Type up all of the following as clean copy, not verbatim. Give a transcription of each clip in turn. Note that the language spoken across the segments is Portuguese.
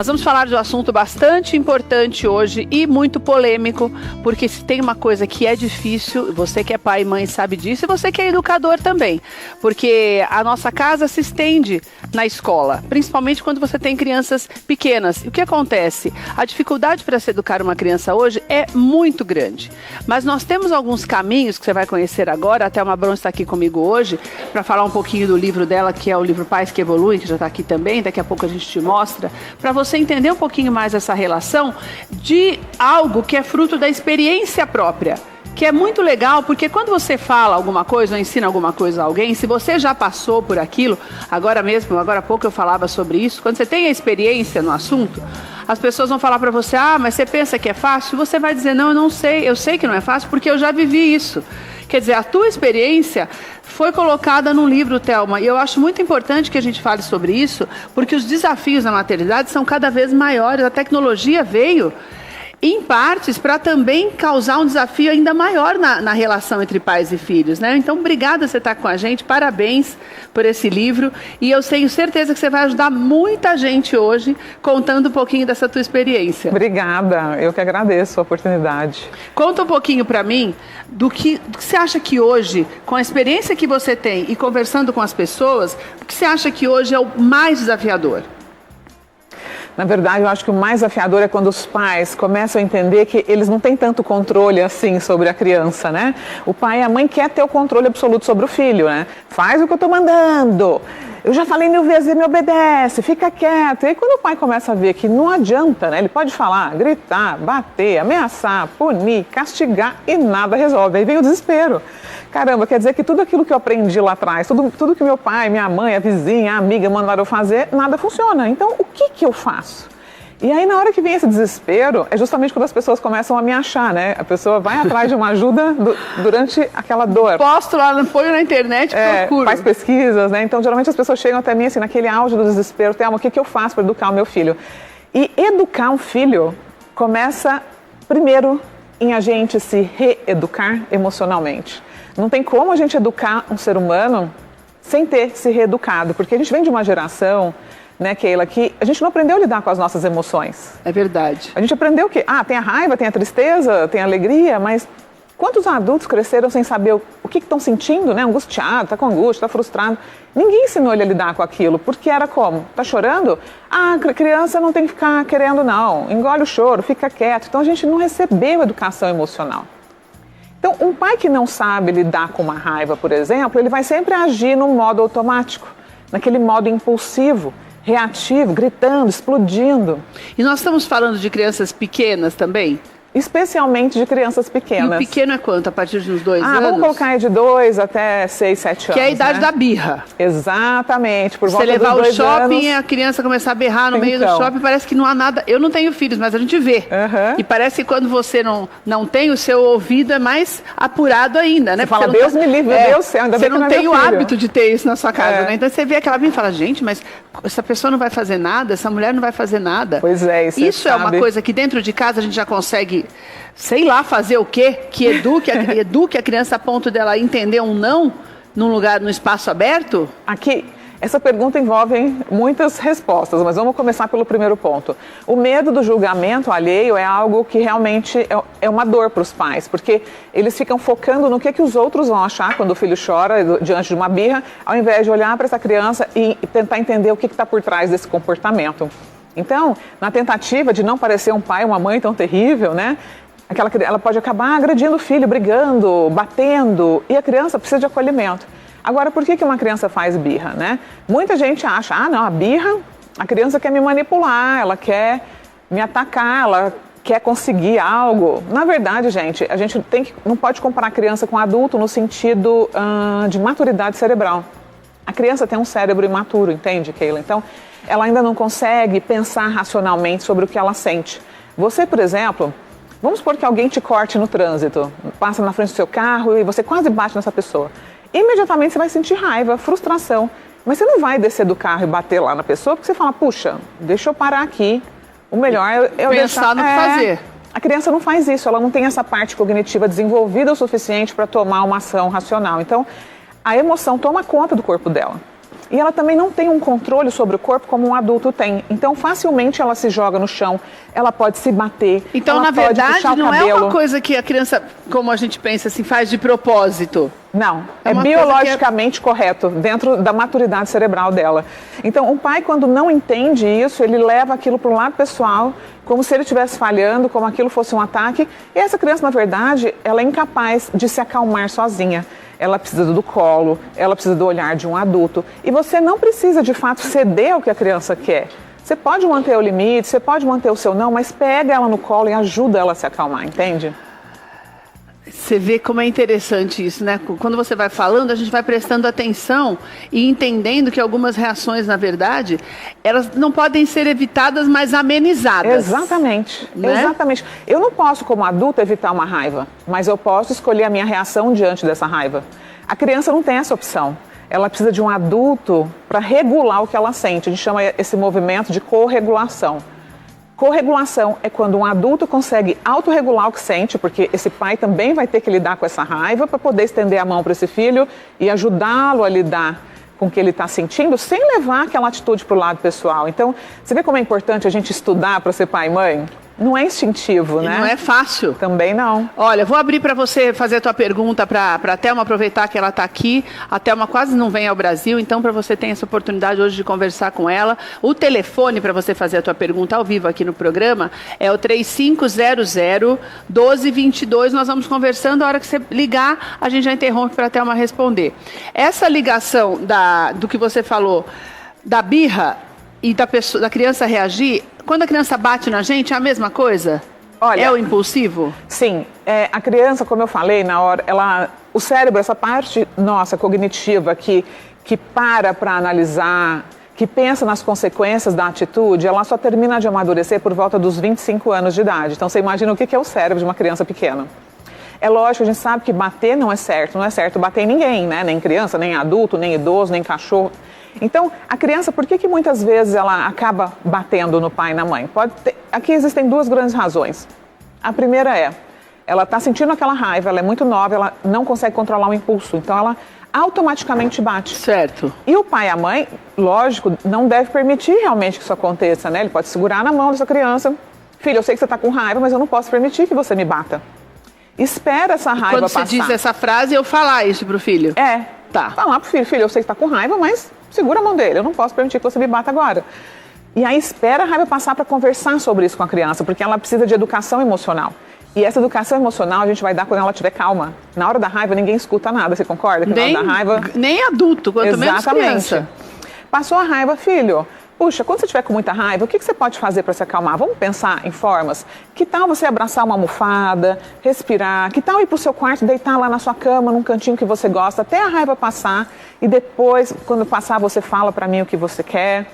Nós vamos falar de um assunto bastante importante hoje e muito polêmico, porque se tem uma coisa que é difícil, você que é pai e mãe sabe disso, e você que é educador também, porque a nossa casa se estende na escola, principalmente quando você tem crianças pequenas. E o que acontece? A dificuldade para se educar uma criança hoje é muito grande, mas nós temos alguns caminhos que você vai conhecer agora. A Thelma Bron está aqui comigo hoje para falar um pouquinho do livro dela, que é o livro Pais que Evoluem, que já está aqui também, daqui a pouco a gente te mostra, para você entender um pouquinho mais essa relação de algo que é fruto da experiência própria, que é muito legal, porque quando você fala alguma coisa ou ensina alguma coisa a alguém, se você já passou por aquilo, agora há pouco eu falava sobre isso, quando você tem a experiência no assunto, as pessoas vão falar para você, mas você pensa que é fácil? Você vai dizer, não, eu não sei, eu sei que não é fácil porque eu já vivi isso. Quer dizer, a tua experiência foi colocada num livro, Thelma, e eu acho muito importante que a gente fale sobre isso, porque os desafios na maternidade são cada vez maiores. A tecnologia veio, em partes, para também causar um desafio ainda maior na relação entre pais e filhos, né? Então, obrigada por você estar com a gente, parabéns por esse livro, e eu tenho certeza que você vai ajudar muita gente hoje, contando um pouquinho dessa tua experiência. Obrigada, eu que agradeço a oportunidade. Conta um pouquinho para mim do que você acha que hoje, com a experiência que você tem e conversando com as pessoas, o que você acha que hoje é o mais desafiador? Na verdade, eu acho que o mais desafiador é quando os pais começam a entender que eles não têm tanto controle assim sobre a criança, né? O pai e a mãe querem ter o controle absoluto sobre o filho, né? Faz o que eu tô mandando. Eu já falei 1000 vezes, ele me obedece, fica quieto. E aí quando o pai começa a ver que não adianta, né? Ele pode falar, gritar, bater, ameaçar, punir, castigar e nada resolve. Aí vem o desespero. Caramba, quer dizer que tudo aquilo que eu aprendi lá atrás, tudo que meu pai, minha mãe, a vizinha, a amiga mandaram eu fazer, nada funciona. Então, o que eu faço? E aí, na hora que vem esse desespero, é justamente quando as pessoas começam a me achar, né? A pessoa vai atrás de uma ajuda durante aquela dor. Posto lá, põe na internet, procuro. Faz pesquisas, né? Então, geralmente as pessoas chegam até mim, assim, naquele auge do desespero. Thelma, o que eu faço para educar o meu filho? E educar um filho começa, primeiro, em a gente se reeducar emocionalmente. Não tem como a gente educar um ser humano sem ter se reeducado, porque a gente vem de uma geração, né, Keila, que a gente não aprendeu a lidar com as nossas emoções. É verdade. A gente aprendeu o quê? Tem a raiva, tem a tristeza, tem a alegria, mas quantos adultos cresceram sem saber o que estão sentindo, né? Angustiado, está com angústia, está frustrado. Ninguém ensinou ele a lidar com aquilo, porque era como? Está chorando? Criança não tem que ficar querendo não, engole o choro, fica quieto. Então a gente não recebeu educação emocional. Então, um pai que não sabe lidar com uma raiva, por exemplo, ele vai sempre agir no modo automático, naquele modo impulsivo, reativo, gritando, explodindo. E nós estamos falando de crianças pequenas também? Especialmente de crianças pequenas. E o pequeno é quanto? A partir de uns 2 anos? Vamos colocar de 2 até 6, 7 anos. Que é a idade, né, da birra. Exatamente. Por volta você levar dos 2 ao shopping anos, e a criança começar a berrar no meio do shopping, parece que não há nada. Eu não tenho filhos, mas a gente vê. E parece que quando você não tem, o seu ouvido é mais apurado ainda, né? Você fala, Deus me livre, Deus do céu, ainda bem que não tem o filho. hábito de ter isso na sua casa, né? Então você vê aquela birra e fala, gente, mas essa pessoa não vai fazer nada, essa mulher não vai fazer nada. Pois é, isso é uma coisa que dentro de casa a gente já consegue, sei lá, fazer o quê? Que eduque a criança a ponto dela entender um não num espaço aberto? Aqui, essa pergunta envolve muitas respostas, mas vamos começar pelo primeiro ponto. O medo do julgamento alheio é algo que realmente é uma dor para os pais, porque eles ficam focando no que os outros vão achar quando o filho chora diante de uma birra, ao invés de olhar para essa criança e tentar entender o que está por trás desse comportamento. Então, na tentativa de não parecer um pai, uma mãe tão terrível, né? Ela pode acabar agredindo o filho, brigando, batendo, e a criança precisa de acolhimento. Agora, por que uma criança faz birra, né? Muita gente acha, não, a birra, a criança quer me manipular, ela quer me atacar, ela quer conseguir algo. Na verdade, gente, a gente não pode comparar a criança com adulto no sentido de maturidade cerebral. A criança tem um cérebro imaturo, entende, Keila? Então, ela ainda não consegue pensar racionalmente sobre o que ela sente. Você, por exemplo, vamos supor que alguém te corte no trânsito, passa na frente do seu carro e você quase bate nessa pessoa. Imediatamente você vai sentir raiva, frustração. Mas você não vai descer do carro e bater lá na pessoa, porque você fala, puxa, deixa eu parar aqui. O melhor é eu pensar no que fazer. A criança não faz isso, ela não tem essa parte cognitiva desenvolvida o suficiente para tomar uma ação racional. Então, a emoção toma conta do corpo dela. E ela também não tem um controle sobre o corpo como um adulto tem. Então, facilmente ela se joga no chão, ela pode se bater. Então, na verdade, não é uma coisa que a criança, como a gente pensa assim, faz de propósito. Não, é biologicamente correto, dentro da maturidade cerebral dela. Então, o pai, quando não entende isso, ele leva aquilo para o lado pessoal, como se ele estivesse falhando, como aquilo fosse um ataque. E essa criança, na verdade, ela é incapaz de se acalmar sozinha. Ela precisa do colo, ela precisa do olhar de um adulto. E você não precisa, de fato, ceder ao que a criança quer. Você pode manter o limite, você pode manter o seu não, mas pega ela no colo e ajuda ela a se acalmar, entende? Você vê como é interessante isso, né? Quando você vai falando, a gente vai prestando atenção e entendendo que algumas reações, na verdade, elas não podem ser evitadas, mas amenizadas. Exatamente, né? Exatamente. Eu não posso, como adulto, evitar uma raiva, mas eu posso escolher a minha reação diante dessa raiva. A criança não tem essa opção. Ela precisa de um adulto para regular o que ela sente. A gente chama esse movimento de corregulação. Corregulação é quando um adulto consegue autorregular o que sente, porque esse pai também vai ter que lidar com essa raiva para poder estender a mão para esse filho e ajudá-lo a lidar com o que ele está sentindo, sem levar aquela atitude para o lado pessoal. Então, você vê como é importante a gente estudar para ser pai e mãe? Não é instintivo, né? Não é fácil. Também não. Olha, vou abrir para você fazer a tua pergunta para a Thelma aproveitar que ela está aqui. A Thelma quase não vem ao Brasil, então para você ter essa oportunidade hoje de conversar com ela. O telefone para você fazer a tua pergunta ao vivo aqui no programa é o 3500-1222. Nós vamos conversando, a hora que você ligar, a gente já interrompe para a Thelma responder. Essa ligação do que você falou, da birra e da criança reagir, quando a criança bate na gente, é a mesma coisa? Olha, é o impulsivo? Sim. A criança, como eu falei, na hora, o cérebro, essa parte nossa cognitiva que para analisar, que pensa nas consequências da atitude, ela só termina de amadurecer por volta dos 25 anos de idade. Então, você imagina o que é o cérebro de uma criança pequena. É lógico, a gente sabe que bater não é certo bater em ninguém, né? Nem criança, nem adulto, nem idoso, nem cachorro. Então, a criança, por que muitas vezes ela acaba batendo no pai e na mãe? Aqui existem duas grandes razões. A primeira ela está sentindo aquela raiva, ela é muito nova, ela não consegue controlar o impulso, então ela automaticamente bate. Certo. E o pai e a mãe, lógico, não deve permitir realmente que isso aconteça, né? Ele pode segurar na mão dessa criança. Filho, eu sei que você está com raiva, mas eu não posso permitir que você me bata. Espera essa raiva passar. Quando você diz essa frase, eu falar isso pro filho? Tá. Falar pro filho, eu sei que está com raiva, mas segura a mão dele, eu não posso permitir que você me bata agora. E aí espera a raiva passar para conversar sobre isso com a criança, porque ela precisa de educação emocional. E essa educação emocional a gente vai dar quando ela estiver calma. Na hora da raiva ninguém escuta nada, você concorda? Que na hora da raiva... Nem adulto, quanto menos criança. Passou a raiva, filho. Puxa, quando você estiver com muita raiva, o que você pode fazer para se acalmar? Vamos pensar em formas. Que tal você abraçar uma almofada, respirar? Que tal ir para o seu quarto, deitar lá na sua cama, num cantinho que você gosta, até a raiva passar e depois, quando passar, você fala para mim o que você quer?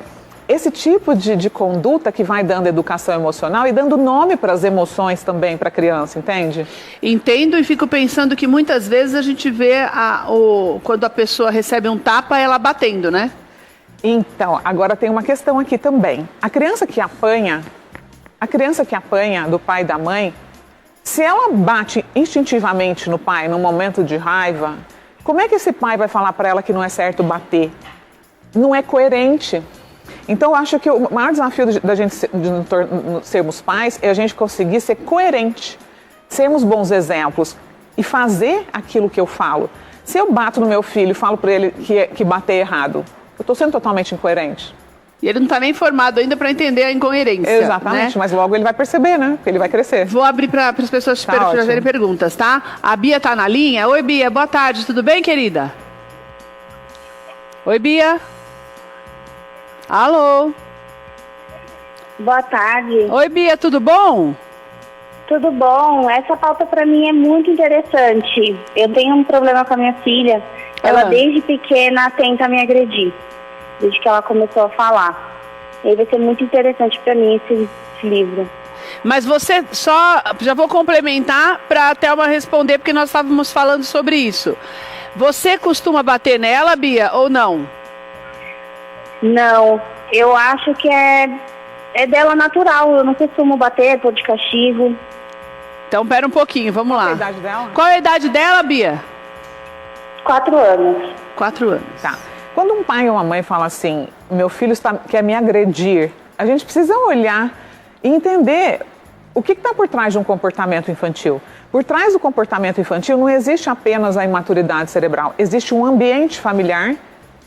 Esse tipo de conduta que vai dando educação emocional e dando nome para as emoções também para a criança, entende? Entendo e fico pensando que muitas vezes a gente vê quando a pessoa recebe um tapa, ela batendo, né? Então, agora tem uma questão aqui também. A criança que apanha do pai e da mãe, se ela bate instintivamente no pai num momento de raiva, como é que esse pai vai falar para ela que não é certo bater? Não é coerente. Então, eu acho que o maior desafio da gente sermos pais é a gente conseguir ser coerente, sermos bons exemplos e fazer aquilo que eu falo. Se eu bato no meu filho e falo para ele que bater é errado, eu estou sendo totalmente incoerente. E ele não está nem formado ainda para entender a incoerência. Exatamente, né? Mas logo ele vai perceber, né? Porque ele vai crescer. Vou abrir para as pessoas fazerem perguntas, tá? A Bia está na linha. Oi, Bia, boa tarde, tudo bem, querida? Oi, Bia. Alô? Boa tarde. Oi, Bia, tudo bom? Tudo bom. Essa pauta para mim é muito interessante. Eu tenho um problema com a minha filha. Ela desde pequena tenta me agredir, desde que ela começou a falar. E aí vai ser muito interessante para mim esse livro. Mas você já vou complementar para a Thelma responder, porque nós estávamos falando sobre isso. Você costuma bater nela, Bia, ou não? Não, eu acho que é dela natural. Eu não costumo bater, pôr de castigo. Então, pera um pouquinho, vamos lá. Qual é a idade dela? Qual é a idade dela, Bia? 4 anos. 4 anos. Tá. Quando um pai ou uma mãe fala assim, meu filho quer me agredir, a gente precisa olhar e entender o que está por trás de um comportamento infantil. Por trás do comportamento infantil não existe apenas a imaturidade cerebral, existe um ambiente familiar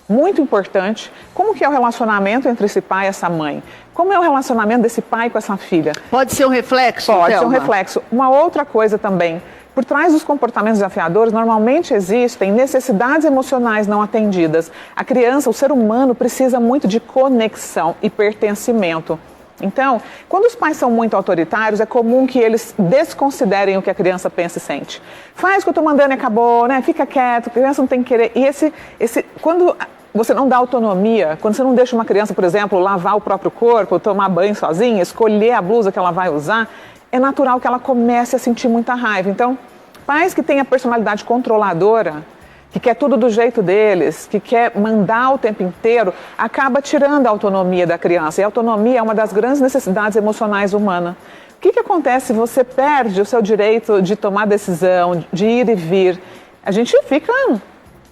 muito importante. Como que é o relacionamento entre esse pai e essa mãe? Como é o relacionamento desse pai com essa filha? Pode ser um reflexo, Pode Thelma? ser um reflexo. Uma outra coisa também, por trás dos comportamentos desafiadores, normalmente existem necessidades emocionais não atendidas. A criança, o ser humano, precisa muito de conexão e pertencimento. Então, quando os pais são muito autoritários, é comum que eles desconsiderem o que a criança pensa e sente. Faz o que eu estou mandando e acabou, né? Fica quieto, a criança não tem que querer. E quando você não dá autonomia, quando você não deixa uma criança, por exemplo, lavar o próprio corpo, tomar banho sozinha, escolher a blusa que ela vai usar, é natural que ela comece a sentir muita raiva. Então, pais que têm a personalidade controladora, que quer tudo do jeito deles, que quer mandar o tempo inteiro, acaba tirando a autonomia da criança. E a autonomia é uma das grandes necessidades emocionais humanas. O que acontece se você perde o seu direito de tomar decisão, de ir e vir? A gente fica...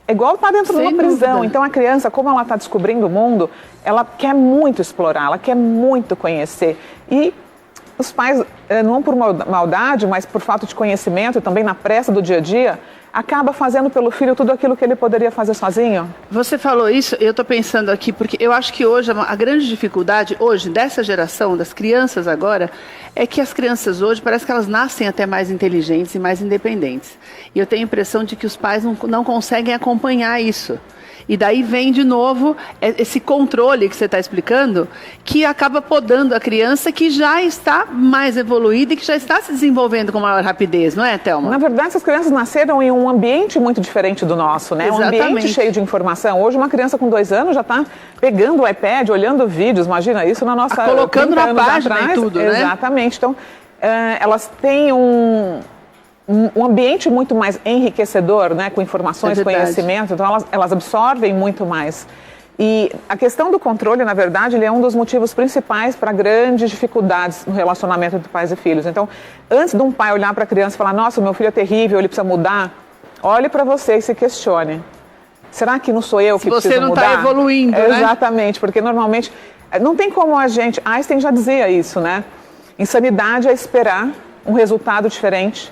É igual estar dentro de uma prisão. Dúvida. Então a criança, como ela está descobrindo o mundo, ela quer muito explorar, ela quer muito conhecer. E os pais, não por maldade, mas por falta de conhecimento e também na pressa do dia a dia, acaba fazendo pelo filho tudo aquilo que ele poderia fazer sozinho. Você falou isso, eu estou pensando aqui, porque eu acho que hoje a grande dificuldade, hoje, dessa geração, das crianças agora, é que as crianças hoje, parece que elas nascem até mais inteligentes e mais independentes. E eu tenho a impressão de que os pais não conseguem acompanhar isso. E daí vem de novo esse controle que você está explicando, que acaba podando a criança que já está mais evoluída e que já está se desenvolvendo com maior rapidez, não é, Thelma? Na verdade, essas crianças nasceram em um ambiente muito diferente do nosso, né? Exatamente. Um ambiente cheio de informação. Hoje, uma criança com 2 anos já está pegando o iPad, olhando vídeos, imagina isso na nossa... Colocando na página atrás, e tudo, né? Exatamente. Então, elas têm um ambiente muito mais enriquecedor, né, com informações, conhecimento, então elas absorvem muito mais. E a questão do controle, na verdade, ele é um dos motivos principais para grandes dificuldades no relacionamento entre pais e filhos. Então, antes de um pai olhar para a criança e falar, nossa, meu filho é terrível, ele precisa mudar, olhe para você e se questione. Será que não sou eu que preciso mudar? Você não está evoluindo, né? Exatamente, porque normalmente, não tem como a gente, Einstein já dizia isso, né? Insanidade é esperar um resultado diferente,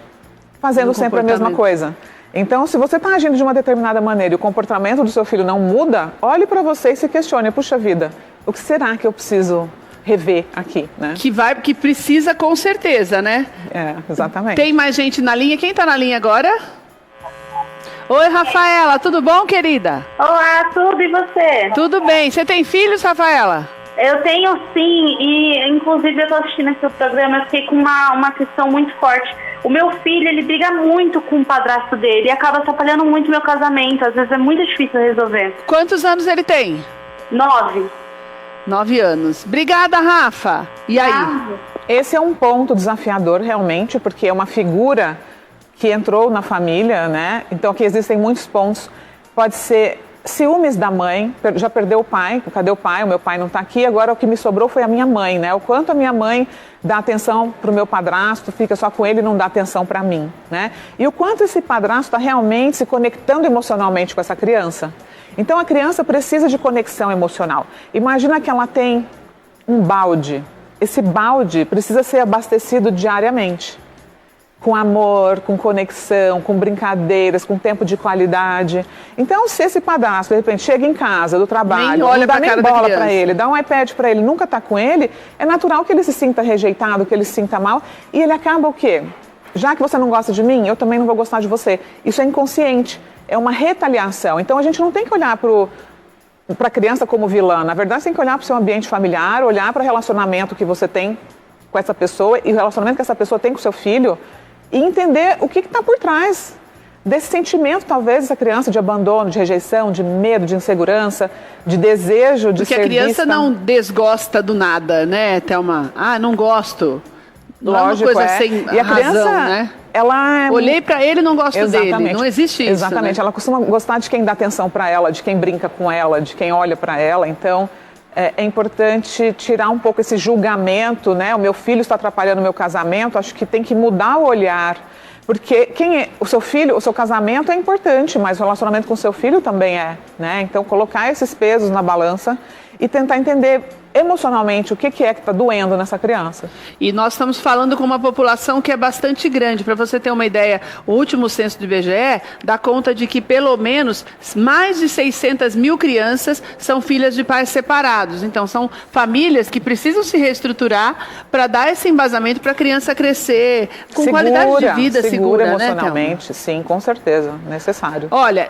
fazendo sempre a mesma coisa. Então, se você está agindo de uma determinada maneira e o comportamento do seu filho não muda, olhe para você e se questione, puxa vida, o que será que eu preciso rever aqui, né? Que precisa com certeza, né? Exatamente. Tem mais gente na linha? Quem está na linha agora? Oi, Rafaela, tudo bom, querida? Olá, tudo e você? Tudo bem. Você tem filhos, Rafaela? Eu tenho sim, e inclusive eu tô assistindo esse programa, eu fiquei com uma questão muito forte. O meu filho, ele briga muito com o padrasto dele e acaba atrapalhando muito o meu casamento. Às vezes é muito difícil resolver. Quantos anos ele tem? 9. 9 anos. Obrigada, Rafa. E aí? Esse é um ponto desafiador realmente, porque é uma figura que entrou na família, né? Então aqui existem muitos pontos. Pode ser ciúmes da mãe, já perdeu o pai, cadê o pai? O meu pai não está aqui, agora o que me sobrou foi a minha mãe, né? O quanto a minha mãe dá atenção para o meu padrasto, fica só com ele e não dá atenção para mim, né? E o quanto esse padrasto está realmente se conectando emocionalmente com essa criança. Então a criança precisa de conexão emocional. Imagina que ela tem um balde, esse balde precisa ser abastecido diariamente. Com amor, com conexão, com brincadeiras, com tempo de qualidade. Então, se esse padrasto, de repente, chega em casa do trabalho, não dá nem bola para ele, dá um iPad para ele, nunca está com ele, é natural que ele se sinta rejeitado, que ele se sinta mal, e ele acaba o quê? Já que você não gosta de mim, eu também não vou gostar de você. Isso é inconsciente, é uma retaliação. Então, a gente não tem que olhar para a criança como vilã. Na verdade, você tem que olhar para o seu ambiente familiar, olhar para o relacionamento que você tem com essa pessoa e o relacionamento que essa pessoa tem com o seu filho, e entender o que está por trás desse sentimento, talvez, dessa criança de abandono, de rejeição, de medo, de insegurança, de desejo de ser vista. Porque a criança não desgosta do nada, né, Thelma? Ah, não gosto. Não Lógico, é uma coisa sem e a razão, criança, né? Ela... Olhei para ele e não gosto Exatamente. dele. Não existe isso, Exatamente. Né? Ela costuma gostar de quem dá atenção para ela, de quem brinca com ela, de quem olha para ela. Então, é importante tirar um pouco esse julgamento, né? O meu filho está atrapalhando o meu casamento, acho que tem que mudar o olhar Porque o seu filho, o seu casamento é importante, mas o relacionamento com o seu filho também é, né? Então, colocar esses pesos na balança e tentar entender emocionalmente o que é que está doendo nessa criança. E nós estamos falando com uma população que é bastante grande. Para você ter uma ideia, o último censo do IBGE dá conta de que pelo menos mais de 600 mil crianças são filhas de pais separados. Então, são famílias que precisam se reestruturar para dar esse embasamento para a criança crescer com qualidade de vida segura, emocionalmente, né, sim, com certeza, necessário. Olha,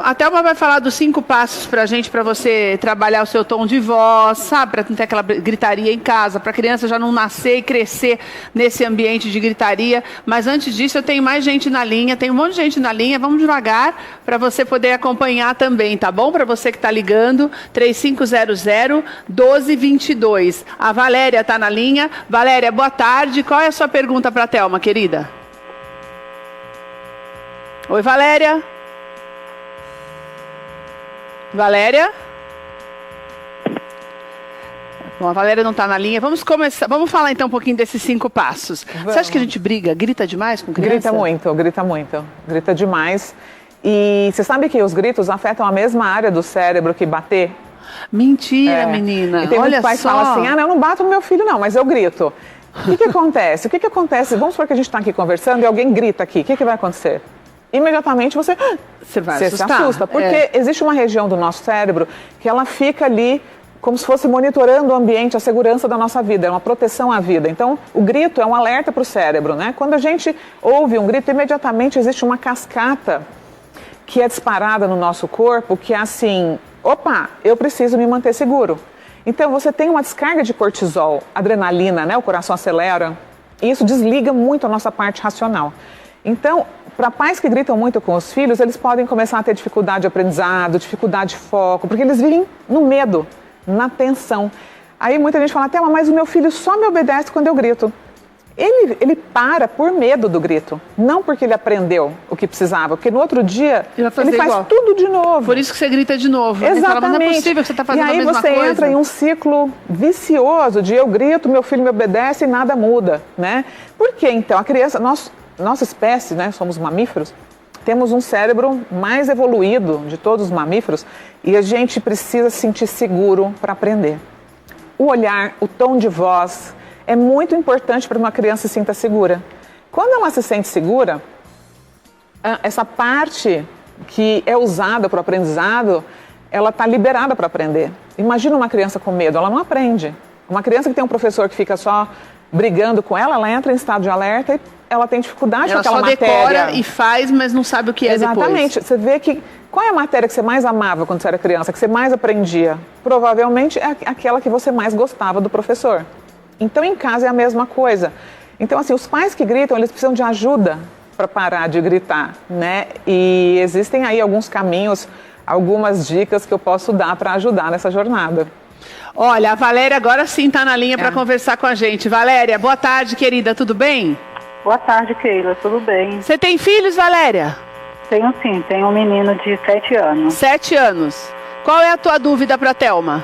a Thelma vai falar dos 5 passos para a gente, para você trabalhar o seu tom de voz, sabe? Para não ter aquela gritaria em casa, para a criança já não nascer e crescer nesse ambiente de gritaria. Mas antes disso, eu tenho mais gente na linha, tem um monte de gente na linha, vamos devagar para você poder acompanhar também, tá bom? Para você que está ligando, 3500-1222. A Valéria está na linha. Valéria, boa tarde. Qual é a sua pergunta para a Thelma, querida? Oi, Valéria. Valéria? Bom, a Valéria não está na linha. Vamos falar então um pouquinho desses 5 passos. Você acha que a gente grita demais com criança? Grita demais. E você sabe que os gritos afetam a mesma área do cérebro que bater? Mentira, menina. E tem muitos pais que falam assim, eu não bato no meu filho não, mas eu grito. O que acontece? Vamos supor que a gente está aqui conversando e alguém grita aqui. O que vai acontecer? Imediatamente você se assusta. Porque existe uma região do nosso cérebro que ela fica ali como se fosse monitorando o ambiente, a segurança da nossa vida, é uma proteção à vida. Então, o grito é um alerta para o cérebro, né? Quando a gente ouve um grito, imediatamente existe uma cascata que é disparada no nosso corpo, que é assim, opa, eu preciso me manter seguro. Então, você tem uma descarga de cortisol, adrenalina, né? O coração acelera, e isso desliga muito a nossa parte racional. Então, para pais que gritam muito com os filhos, eles podem começar a ter dificuldade de aprendizado, dificuldade de foco, porque eles vivem no medo, na tensão. Aí muita gente fala, Thelma, mas o meu filho só me obedece quando eu grito. Ele para por medo do grito, não porque ele aprendeu o que precisava, porque no outro dia ele faz tudo de novo. Por isso que você grita de novo. Exatamente. Fala, mas não é possível que você está fazendo a mesma coisa. E aí você entra em um ciclo vicioso de eu grito, meu filho me obedece e nada muda, né? Por quê, então? A criança, nossa espécie, né, somos mamíferos, temos um cérebro mais evoluído de todos os mamíferos e a gente precisa se sentir seguro para aprender. O olhar, o tom de voz é muito importante para uma criança se sinta segura. Quando ela se sente segura, essa parte que é usada para o aprendizado, ela está liberada para aprender. Imagina uma criança com medo, ela não aprende. Uma criança que tem um professor que fica só brigando com ela entra em estado de alerta e ela tem dificuldade com aquela matéria. Ela só decora e faz, mas não sabe o que é depois. Exatamente. Você vê que... Qual é a matéria que você mais amava quando você era criança, que você mais aprendia? Provavelmente é aquela que você mais gostava do professor. Então, em casa é a mesma coisa. Então, assim, os pais que gritam, eles precisam de ajuda para parar de gritar, né? E existem aí alguns caminhos, algumas dicas que eu posso dar para ajudar nessa jornada. Olha, a Valéria agora sim está na linha para conversar com a gente. Valéria, boa tarde, querida, tudo bem? Boa tarde, Keila, tudo bem? Você tem filhos, Valéria? Tenho sim, tenho um menino de 7 anos. 7 anos. Qual é a tua dúvida para a Thelma?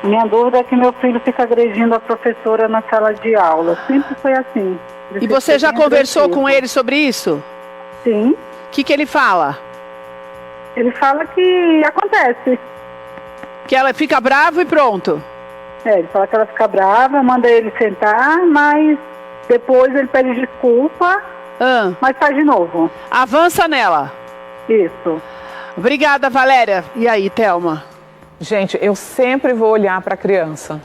Minha dúvida é que meu filho fica agredindo a professora na sala de aula. Sempre foi assim. E você já conversou com ele sobre isso? Sim. O que ele fala? Ele fala que acontece. Que ela fica brava e pronto? Ele fala que ela fica brava, manda ele sentar, mas depois ele pede desculpa, mas faz de novo. Avança nela. Isso. Obrigada, Valéria. E aí, Thelma? Gente, eu sempre vou olhar para a criança.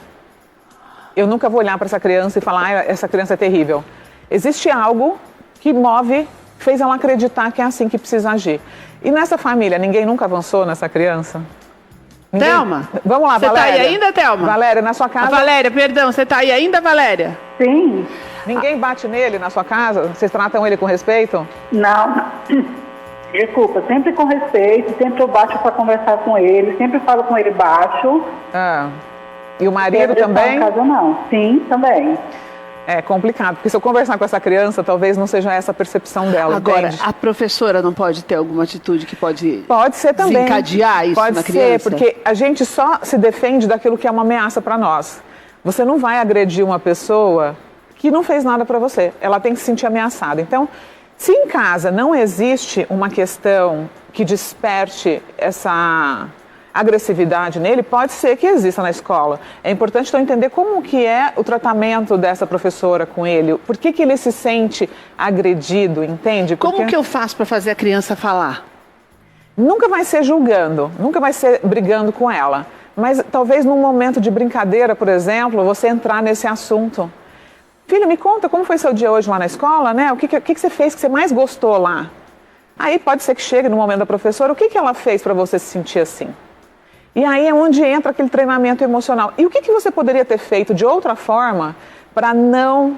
Eu nunca vou olhar para essa criança e falar, essa criança é terrível. Existe algo que fez ela acreditar que é assim que precisa agir. E nessa família, ninguém nunca avançou nessa criança? Thelma? Vamos lá, Valéria. Você tá aí ainda, Thelma? Valéria, na sua casa... Valéria, perdão, você tá aí ainda, Valéria? Sim. Ninguém bate nele na sua casa? Vocês tratam ele com respeito? Não. Desculpa, sempre com respeito, sempre eu baixo para conversar com ele, sempre falo com ele baixo. E o marido também? Em casa, não. Sim, também. É complicado, porque se eu conversar com essa criança, talvez não seja essa a percepção dela. Agora, entende? a professora não pode ter alguma atitude que pode ser também. Desencadear isso na criança? Pode ser, porque a gente só se defende daquilo que é uma ameaça para nós. Você não vai agredir uma pessoa que não fez nada para você. Ela tem que se sentir ameaçada. Então, Se em casa não existe uma questão que desperte essa agressividade nele, pode ser que exista na escola. É importante então entender como que é o tratamento dessa professora com ele, por que ele se sente agredido, entende? Porque como que eu faço para fazer a criança falar? Nunca vai ser julgando, nunca vai ser brigando com ela, mas talvez num momento de brincadeira, por exemplo, você entrar nesse assunto. Filha, me conta como foi seu dia hoje lá na escola, né? O que você fez que você mais gostou lá? Aí pode ser que chegue no momento da professora, o que ela fez para você se sentir assim? E aí é onde entra aquele treinamento emocional. E o que você poderia ter feito de outra forma para não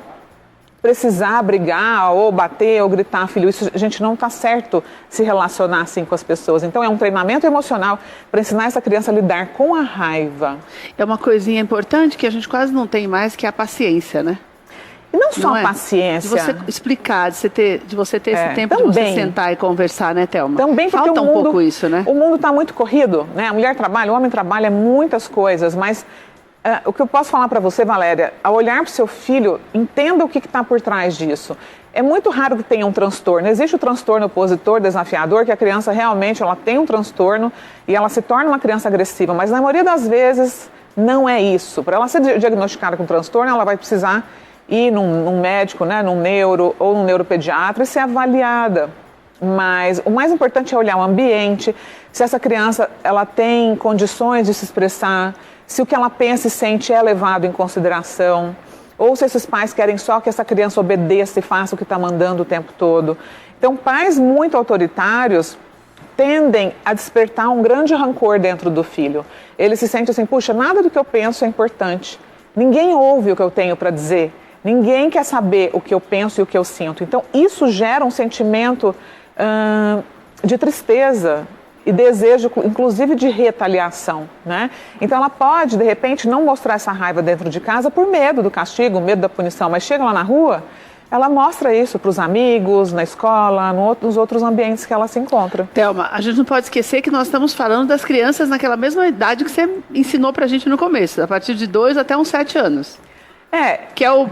precisar brigar ou bater ou gritar, filho? Isso, a gente não está certo se relacionar assim com as pessoas. Então é um treinamento emocional para ensinar essa criança a lidar com a raiva. É uma coisinha importante que a gente quase não tem mais, que é a paciência, né? E não só a paciência. De você explicar, de você ter esse tempo também, de você sentar e conversar, né, Thelma? Também porque falta um pouco isso, né? O mundo está muito corrido, né? A mulher trabalha, o homem trabalha muitas coisas, mas o que eu posso falar para você, Valéria, ao olhar para o seu filho, entenda o que está por trás disso. É muito raro que tenha um transtorno. Existe o transtorno opositor, desafiador, que a criança realmente ela tem um transtorno e ela se torna uma criança agressiva, mas na maioria das vezes não é isso. Para ela ser diagnosticada com transtorno, ela vai precisar ir num médico, né, num neuro ou num neuropediatra e ser avaliada. Mas o mais importante é olhar o ambiente, se essa criança ela tem condições de se expressar, se o que ela pensa e sente é levado em consideração, ou se esses pais querem só que essa criança obedeça e faça o que está mandando o tempo todo. Então, pais muito autoritários tendem a despertar um grande rancor dentro do filho. Ele se sente assim, puxa, nada do que eu penso é importante. Ninguém ouve o que eu tenho para dizer. Ninguém quer saber o que eu penso e o que eu sinto. Então, isso gera um sentimento de tristeza e desejo, inclusive, de retaliação, né? Então, ela pode, de repente, não mostrar essa raiva dentro de casa por medo do castigo, medo da punição, mas chega lá na rua, ela mostra isso para os amigos, na escola, nos outros ambientes que ela se encontra. Thelma, a gente não pode esquecer que nós estamos falando das crianças naquela mesma idade que você ensinou para a gente no começo, a partir de 2 até uns 7 anos. Que é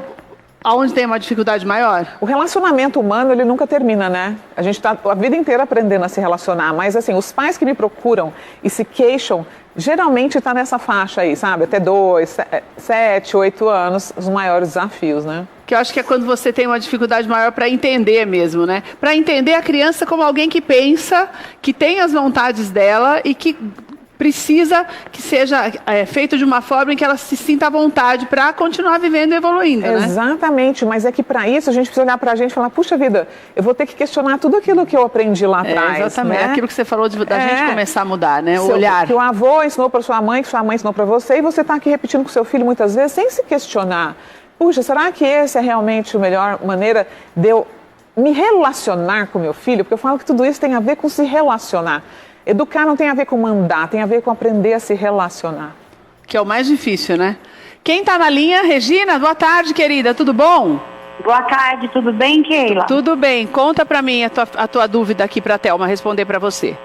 aonde tem uma dificuldade maior? O relacionamento humano, ele nunca termina, né? A gente está a vida inteira aprendendo a se relacionar, mas assim, os pais que me procuram e se queixam, geralmente está nessa faixa aí, sabe? Até 2, 7, 8 anos, os maiores desafios, né? Que eu acho que é quando você tem uma dificuldade maior para entender mesmo, né? Para entender a criança como alguém que pensa, que tem as vontades dela e que precisa que seja feito de uma forma em que ela se sinta à vontade para continuar vivendo e evoluindo, né? Exatamente, mas é que para isso a gente precisa olhar para a gente e falar, puxa vida, eu vou ter que questionar tudo aquilo que eu aprendi lá atrás. Exatamente, né? Aquilo que você falou da gente começar a mudar, né? O olhar. Que o avô ensinou para sua mãe, que sua mãe ensinou para você, e você está aqui repetindo com seu filho muitas vezes sem se questionar. Puxa, será que essa é realmente a melhor maneira de eu me relacionar com meu filho? Porque eu falo que tudo isso tem a ver com se relacionar. Educar não tem a ver com mandar, tem a ver com aprender a se relacionar. Que é o mais difícil, né? Quem está na linha? Regina, boa tarde, querida, tudo bom? Boa tarde, tudo bem, Keila? Tudo bem, conta para mim a tua dúvida aqui para a Thelma responder para você.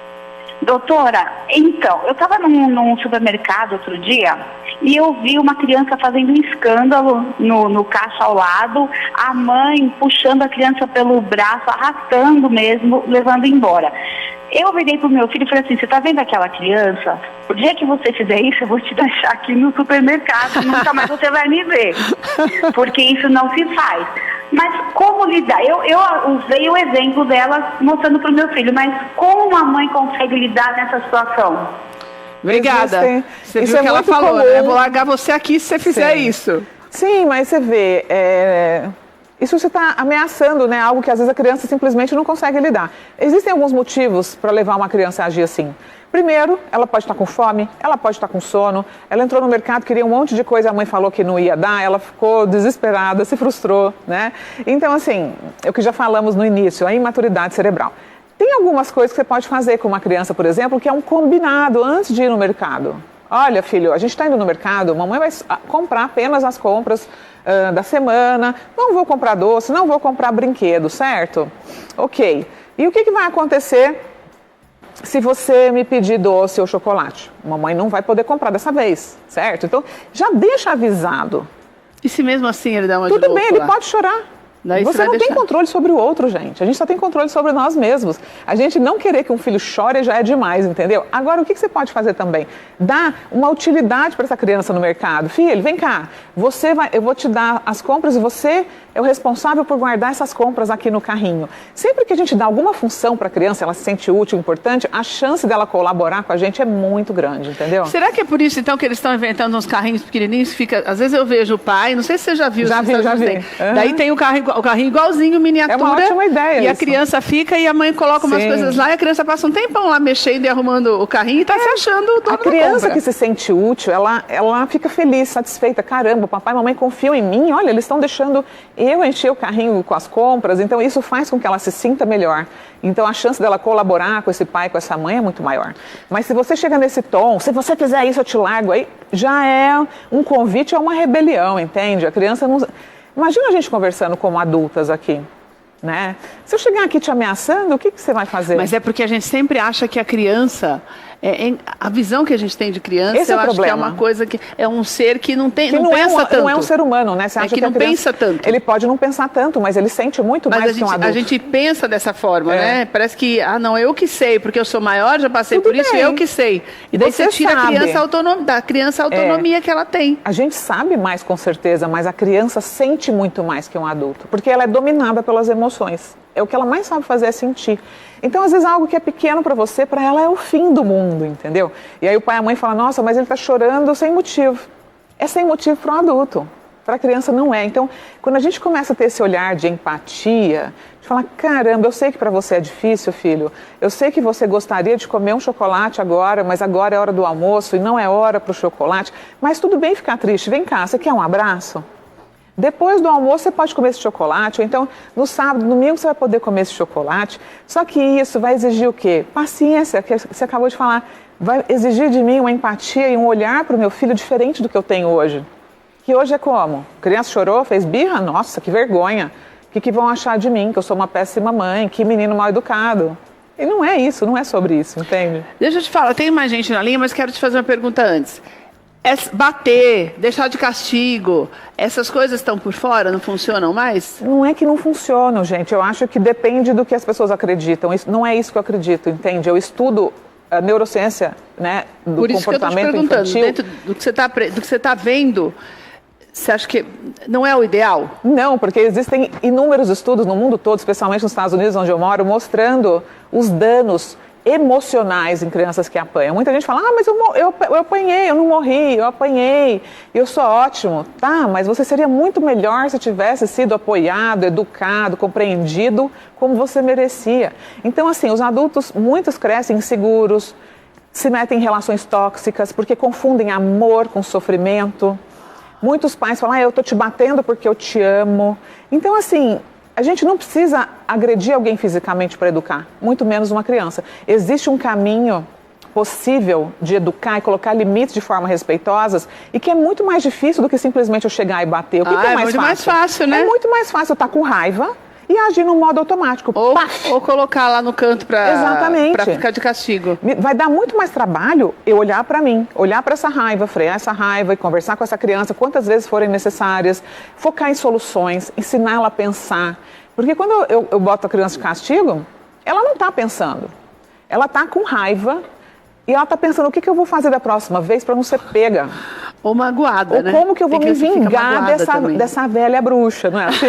Doutora, então, eu estava num supermercado outro dia e eu vi uma criança fazendo um escândalo no caixa ao lado, a mãe puxando a criança pelo braço, arrastando mesmo, levando embora. Eu virei pro meu filho e falei assim, você tá vendo aquela criança? O dia que você fizer isso, eu vou te deixar aqui no supermercado, nunca mais você vai me ver. Porque isso não se faz. Mas como lidar? Eu usei o exemplo dela mostrando pro meu filho, mas como uma mãe consegue lidar nessa situação? Obrigada. Você viu o que ela falou, comum, né? Vou largar você aqui se você fizer isso. Sim, mas você vê... Isso você está ameaçando, né? Algo que às vezes a criança simplesmente não consegue lidar. Existem alguns motivos para levar uma criança a agir assim. Primeiro, ela pode estar com fome, ela pode estar com sono, ela entrou no mercado, queria um monte de coisa, a mãe falou que não ia dar, ela ficou desesperada, se frustrou, né? Então, assim, é o que já falamos no início, a imaturidade cerebral. Tem algumas coisas que você pode fazer com uma criança, por exemplo, que é um combinado antes de ir no mercado. Olha, filho, a gente está indo no mercado, mamãe vai comprar apenas as compras da semana, não vou comprar doce, não vou comprar brinquedo, certo? Ok. E o que vai acontecer se você me pedir doce ou chocolate? Mamãe não vai poder comprar dessa vez, certo? Então, já deixa avisado. E se mesmo assim ele der uma Tudo bem, ele pode chorar. Você não tem controle sobre o outro, gente. A gente só tem controle sobre nós mesmos. A gente não querer que um filho chore já é demais, entendeu? Agora, o que você pode fazer também? Dar uma utilidade para essa criança no mercado. Filho, vem cá. Eu vou te dar as compras e você é o responsável por guardar essas compras aqui no carrinho. Sempre que a gente dá alguma função para a criança, ela se sente útil, importante, a chance dela colaborar com a gente é muito grande, entendeu? Será que é por isso, então, que eles estão inventando uns carrinhos pequenininhos? Às vezes eu vejo o pai, não sei se você já viu. Já vi. Uhum. Daí tem o carrinho igualzinho, miniatura. É uma ótima ideia. E a criança fica e a mãe coloca umas coisas lá e a criança passa um tempão lá mexendo e arrumando o carrinho e está se achando o dono da compra. A criança que se sente útil, ela fica feliz, satisfeita. Caramba, papai e mamãe confiam em mim. Olha, eles estão deixando eu encher o carrinho com as compras. Então, isso faz com que ela se sinta melhor. Então, a chance dela colaborar com esse pai, com essa mãe é muito maior. Mas se você chega nesse tom, se você fizer isso, eu te largo, aí já é um convite a uma rebelião, entende? A criança não... Imagina a gente conversando como adultas aqui, né? Se eu chegar aqui te ameaçando, o que você vai fazer? Mas é porque a gente sempre acha que a criança... a visão que a gente tem de criança, esse é o acho problema. que é uma coisa que é um ser que não pensa tanto. Não é um ser humano, né? Você acha que não criança, pensa tanto. Ele pode não pensar tanto, mas ele sente muito mais que um adulto. A gente pensa dessa forma, né? Parece que, eu que sei, porque eu sou maior, já passei por isso, eu que sei. E daí você tira da criança a autonomia que ela tem. A gente sabe mais com certeza, mas a criança sente muito mais que um adulto, porque ela é dominada pelas emoções. O que ela mais sabe fazer é sentir. Então, às vezes, algo que é pequeno para você, para ela é o fim do mundo, entendeu? E aí o pai e a mãe falam, nossa, mas ele está chorando sem motivo. É sem motivo para um adulto. Para a criança não é. Então, quando a gente começa a ter esse olhar de empatia, de falar, caramba, eu sei que para você é difícil, filho. Eu sei que você gostaria de comer um chocolate agora, mas agora é hora do almoço e não é hora para o chocolate. Mas tudo bem ficar triste. Vem cá, você quer um abraço? Depois do almoço você pode comer esse chocolate, ou então no sábado, no domingo você vai poder comer esse chocolate. Só que isso vai exigir o quê? Paciência, que você acabou de falar. Vai exigir de mim uma empatia e um olhar para o meu filho diferente do que eu tenho hoje. Que hoje é como? A criança chorou, fez birra? Nossa, que vergonha. O que vão achar de mim? Que eu sou uma péssima mãe, que menino mal educado. E não é isso, não é sobre isso, entende? Deixa eu te falar, tem mais gente na linha, mas quero te fazer uma pergunta antes. Bater, deixar de castigo, essas coisas estão por fora, não funcionam mais? Não é que não funcionam, gente. Eu acho que depende do que as pessoas acreditam. Não é isso que eu acredito, entende? Eu estudo a neurociência, né, do por isso comportamento que eu tô te perguntando, infantil. dentro do que você está vendo, você acha que não é o ideal? Não, porque existem inúmeros estudos no mundo todo, especialmente nos Estados Unidos, onde eu moro, mostrando os danos emocionais em crianças que apanham. Muita gente fala, mas eu apanhei, eu não morri, eu apanhei, eu sou ótimo. Tá, mas você seria muito melhor se tivesse sido apoiado, educado, compreendido como você merecia. Então, assim, os adultos, muitos crescem inseguros, se metem em relações tóxicas, porque confundem amor com sofrimento. Muitos pais falam, eu tô te batendo porque eu te amo. Então, assim, a gente não precisa agredir alguém fisicamente para educar, muito menos uma criança. Existe um caminho possível de educar e colocar limites de forma respeitosas e que é muito mais difícil do que simplesmente eu chegar e bater. O que é mais fácil? É muito mais fácil, né? É muito mais fácil eu estar com raiva e agir no modo automático. Ou colocar lá no canto para ficar de castigo. Vai dar muito mais trabalho eu olhar para mim, olhar para essa raiva, frear essa raiva e conversar com essa criança quantas vezes forem necessárias, focar em soluções, ensinar ela a pensar. Porque quando eu boto a criança de castigo, ela não está pensando. Ela está com raiva e ela está pensando o que eu vou fazer da próxima vez para não ser pega. Ou magoada, ou né? Como que eu vou me vingar dessa velha bruxa, não é assim?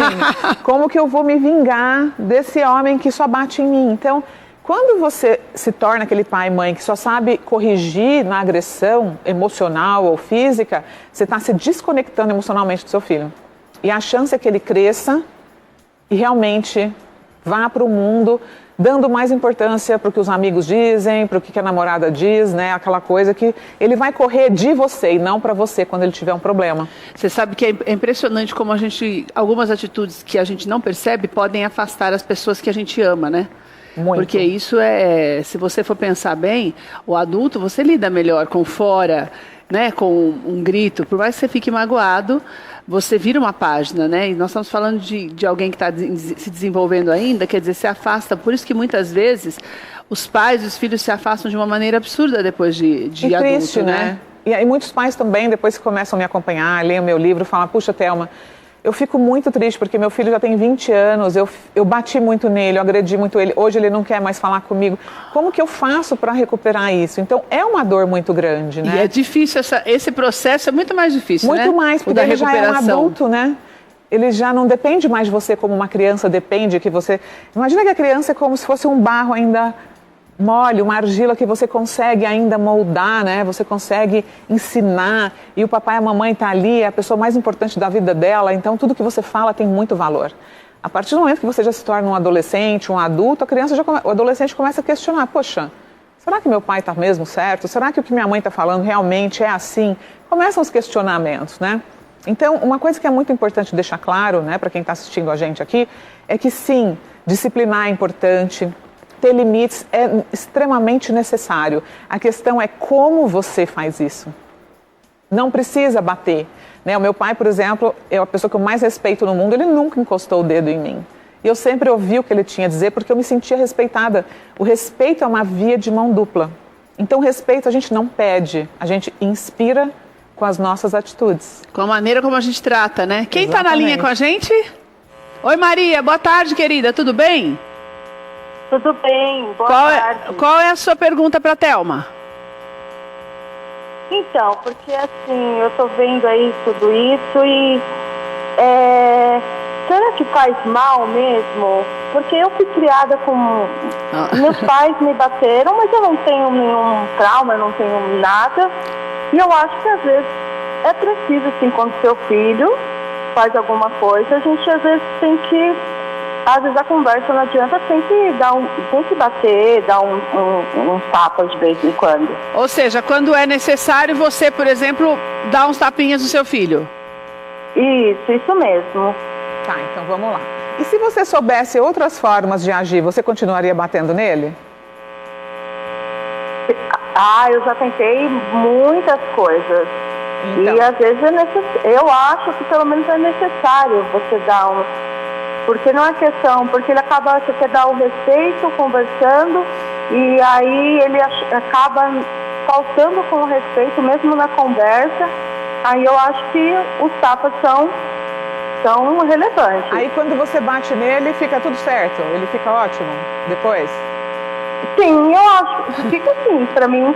Como que eu vou me vingar desse homem que só bate em mim? Então, quando você se torna aquele pai e mãe que só sabe corrigir na agressão emocional ou física, você está se desconectando emocionalmente do seu filho. E a chance é que ele cresça e realmente vá para o mundo dando mais importância para o que os amigos dizem, para o que a namorada diz, né? Aquela coisa que ele vai correr de você e não para você quando ele tiver um problema. Você sabe que é impressionante como algumas atitudes que a gente não percebe podem afastar as pessoas que a gente ama, né? Muito. Porque isso se você for pensar bem, o adulto, você lida melhor com fora, né? Com um grito, por mais que você fique magoado, você vira uma página, né? E nós estamos falando de alguém que está se desenvolvendo ainda, quer dizer, se afasta. Por isso que muitas vezes os pais e os filhos se afastam de uma maneira absurda depois de adulto, triste, né? E aí muitos pais também, depois que começam a me acompanhar, leem o meu livro, falam, puxa, Thelma, Eu fico muito triste porque meu filho já tem 20 anos, eu bati muito nele, eu agredi muito ele, hoje ele não quer mais falar comigo. Como que eu faço para recuperar isso? Então é uma dor muito grande, né? E é difícil, esse processo é muito mais difícil, né? Muito mais, porque ele já é um adulto, né? Ele já não depende mais de você como uma criança depende, que você... Imagina que a criança é como se fosse um barro ainda mole, uma argila que você consegue ainda moldar, né? Você consegue ensinar e o papai e a mamãe estão ali, é a pessoa mais importante da vida dela, então tudo que você fala tem muito valor. A partir do momento que você já se torna um adolescente, um adulto, o adolescente começa a questionar, poxa, será que meu pai está mesmo certo? Será que o que minha mãe está falando realmente é assim? Começam os questionamentos, né? Então, uma coisa que é muito importante deixar claro, né, para quem está assistindo a gente aqui, é que sim, disciplinar é importante, ter limites é extremamente necessário. A questão é como você faz isso. Não precisa bater. Né? O meu pai, por exemplo, é a pessoa que eu mais respeito no mundo, ele nunca encostou o dedo em mim. E eu sempre ouvi o que ele tinha a dizer porque eu me sentia respeitada. O respeito é uma via de mão dupla. Então, respeito a gente não pede, a gente inspira com as nossas atitudes. Com a maneira como a gente trata, né? Quem está na linha com a gente? Oi, Maria, boa tarde, querida, tudo bem? Tudo bem, boa tarde. Qual é a sua pergunta para a Thelma? Então, porque assim, eu tô vendo aí tudo isso e será que faz mal mesmo? Porque eu fui criada com... Meus pais me bateram, mas eu não tenho nenhum trauma, eu não tenho nada. E eu acho que às vezes é preciso, assim, quando seu filho faz alguma coisa, a gente às vezes tem que... Às vezes a conversa não adianta, tem que bater, dar um tapa de vez em quando. Ou seja, quando é necessário você, por exemplo, dar uns tapinhas no seu filho. Isso mesmo. Tá, então vamos lá. E se você soubesse outras formas de agir, você continuaria batendo nele? Eu já tentei muitas coisas. Então. E às vezes eu acho que pelo menos é necessário você dar um... Porque não é questão, porque ele acaba, você quer dar o respeito conversando e aí ele acaba faltando com o respeito mesmo na conversa. Aí eu acho que os tapas são relevantes. Aí quando você bate nele, fica tudo certo? Ele fica ótimo depois? Sim, eu acho que fica assim, pra mim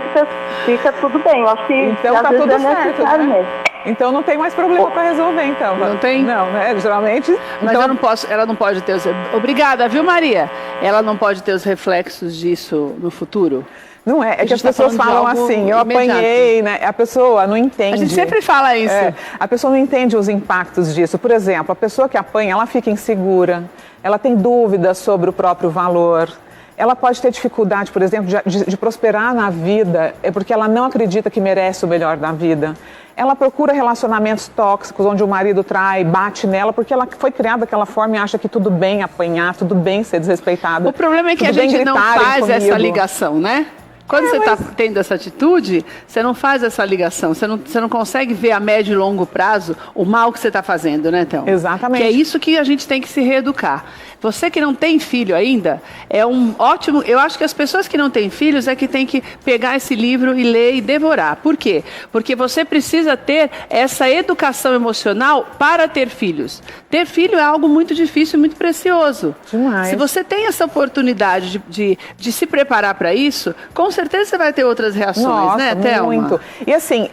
fica tudo bem. Eu acho que então, tá tudo certo, né? Mesmo. Então não tem mais problema para resolver, então. Não tem? Não, né? Geralmente... Mas então... ela não pode ter os... Obrigada, viu, Maria? Ela não pode ter os reflexos disso no futuro? Não é, é que as pessoas falam assim, eu apanhei, né? A pessoa não entende. A gente sempre fala isso. A pessoa não entende os impactos disso. Por exemplo, a pessoa que apanha, ela fica insegura, ela tem dúvidas sobre o próprio valor. Ela pode ter dificuldade, por exemplo, de prosperar na vida, porque ela não acredita que merece o melhor da vida. Ela procura relacionamentos tóxicos, onde o marido trai, bate nela, porque ela foi criada daquela forma e acha que tudo bem apanhar, tudo bem ser desrespeitada. O problema é que a gente não faz essa ligação, né? Quando você está tendo essa atitude, você não faz essa ligação, você não consegue ver a médio e longo prazo o mal que você está fazendo, né, Thelma? Exatamente. Que é isso que a gente tem que se reeducar. Você que não tem filho ainda, é um ótimo... Eu acho que as pessoas que não têm filhos é que tem que pegar esse livro e ler e devorar. Por quê? Porque você precisa ter essa educação emocional para ter filhos. Ter filho é algo muito difícil e muito precioso. Demais. Se você tem essa oportunidade de se preparar para isso, com certeza você vai ter outras reações, nossa, né, Thelma? Muito. E assim,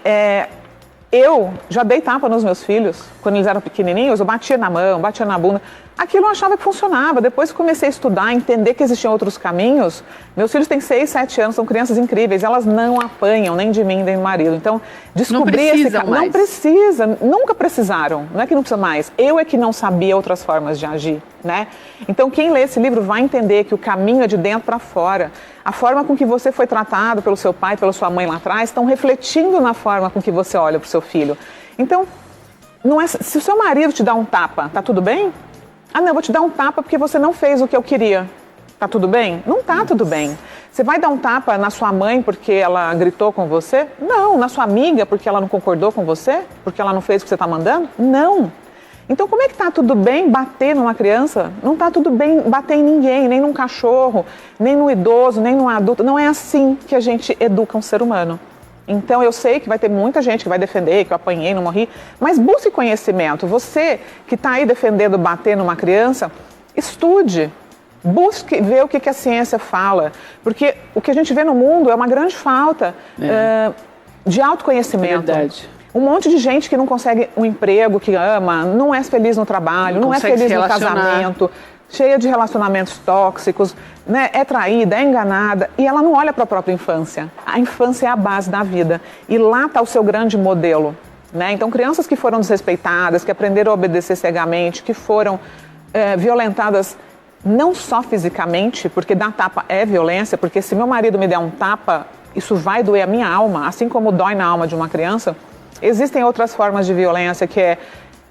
eu já dei tapa nos meus filhos, quando eles eram pequenininhos, eu batia na mão, batia na bunda. Aquilo eu achava que funcionava. Depois que comecei a estudar, entender que existiam outros caminhos, meus filhos têm 6, 7 anos, são crianças incríveis, elas não apanham nem de mim, nem do marido. Então, descobrir esse caminho. Não precisa, nunca precisaram, não é que não precisa mais. Eu é que não sabia outras formas de agir, né? Então, quem lê esse livro vai entender que o caminho é de dentro para fora. A forma com que você foi tratado pelo seu pai, pela sua mãe lá atrás, estão refletindo na forma com que você olha para o seu filho. Então, não é, se o seu marido te dá um tapa, tá tudo bem? Ah, não, eu vou te dar um tapa porque você não fez o que eu queria. Tá tudo bem? Não tá tudo bem. Você vai dar um tapa na sua mãe porque ela gritou com você? Não. Na sua amiga porque ela não concordou com você? Porque ela não fez o que você está mandando? Não. Então, como é que tá tudo bem bater numa criança? Não tá tudo bem bater em ninguém, nem num cachorro, nem no idoso, nem num adulto. Não é assim que a gente educa um ser humano. Então eu sei que vai ter muita gente que vai defender, que eu apanhei, não morri, mas busque conhecimento. Você que está aí defendendo bater numa criança, estude, busque ver o que a ciência fala, porque o que a gente vê no mundo é uma grande falta de autoconhecimento. É verdade. Um monte de gente que não consegue um emprego que ama, não é feliz no trabalho, não é feliz no casamento, cheia de relacionamentos tóxicos, né? É traída, é enganada e ela não olha para a própria infância. A infância é a base da vida e lá está o seu grande modelo, né? Então, crianças que foram desrespeitadas, que aprenderam a obedecer cegamente, que foram violentadas não só fisicamente, porque dar tapa é violência, porque se meu marido me der um tapa, isso vai doer a minha alma, assim como dói na alma de uma criança. Existem outras formas de violência, que é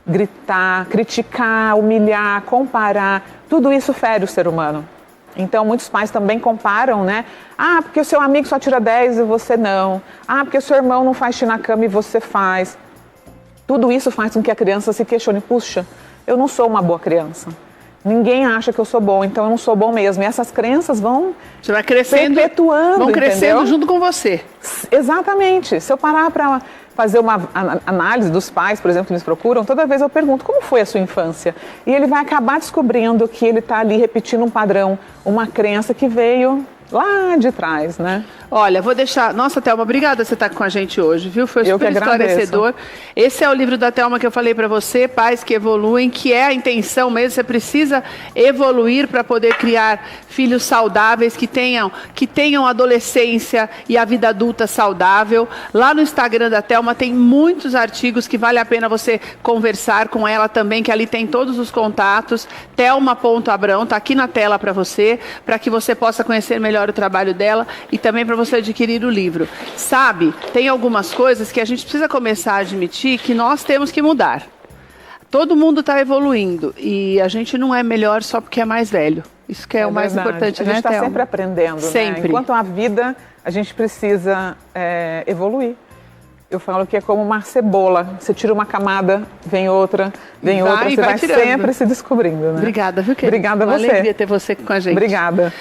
gritar, criticar, humilhar, comparar. Tudo isso fere o ser humano. Então, muitos pais também comparam, né? Ah, porque o seu amigo só tira 10 e você não. Ah, porque o seu irmão não faz xixi na cama e você faz. Tudo isso faz com que a criança se questione. Puxa, eu não sou uma boa criança. Ninguém acha que eu sou bom, então eu não sou bom mesmo. E essas crenças vão você vai crescendo, perpetuando, vão crescendo, entendeu? Junto com você. Exatamente. Se eu parar para fazer uma análise dos pais, por exemplo, que eles procuram, toda vez eu pergunto, como foi a sua infância? E ele vai acabar descobrindo que ele está ali repetindo um padrão, uma crença que veio lá de trás, né? Olha, vou deixar... Nossa, Thelma, obrigada por você estar com a gente hoje, viu? Foi super esclarecedor. Esse é o livro da Thelma que eu falei para você, Pais que Evoluem, que é a intenção mesmo. Você precisa evoluir para poder criar filhos saudáveis, que tenham adolescência e a vida adulta saudável. Lá no Instagram da Thelma tem muitos artigos que vale a pena você conversar com ela também, que ali tem todos os contatos. Thelma.abrão, tá aqui na tela para que você possa conhecer melhor o trabalho dela e também para você adquirir o livro. Sabe, tem algumas coisas que a gente precisa começar a admitir que nós temos que mudar. Todo mundo está evoluindo e a gente não é melhor só porque é mais velho. Isso que é o mais importante, né, Thelma? A gente está sempre aprendendo, sempre. Né? Enquanto a vida, a gente precisa evoluir. Eu falo que é como uma cebola. Você tira uma camada, vem outra, você vai sempre se descobrindo, né? Obrigada, viu, querida? Obrigada a você. Uma alegria ter você com a gente. Obrigada.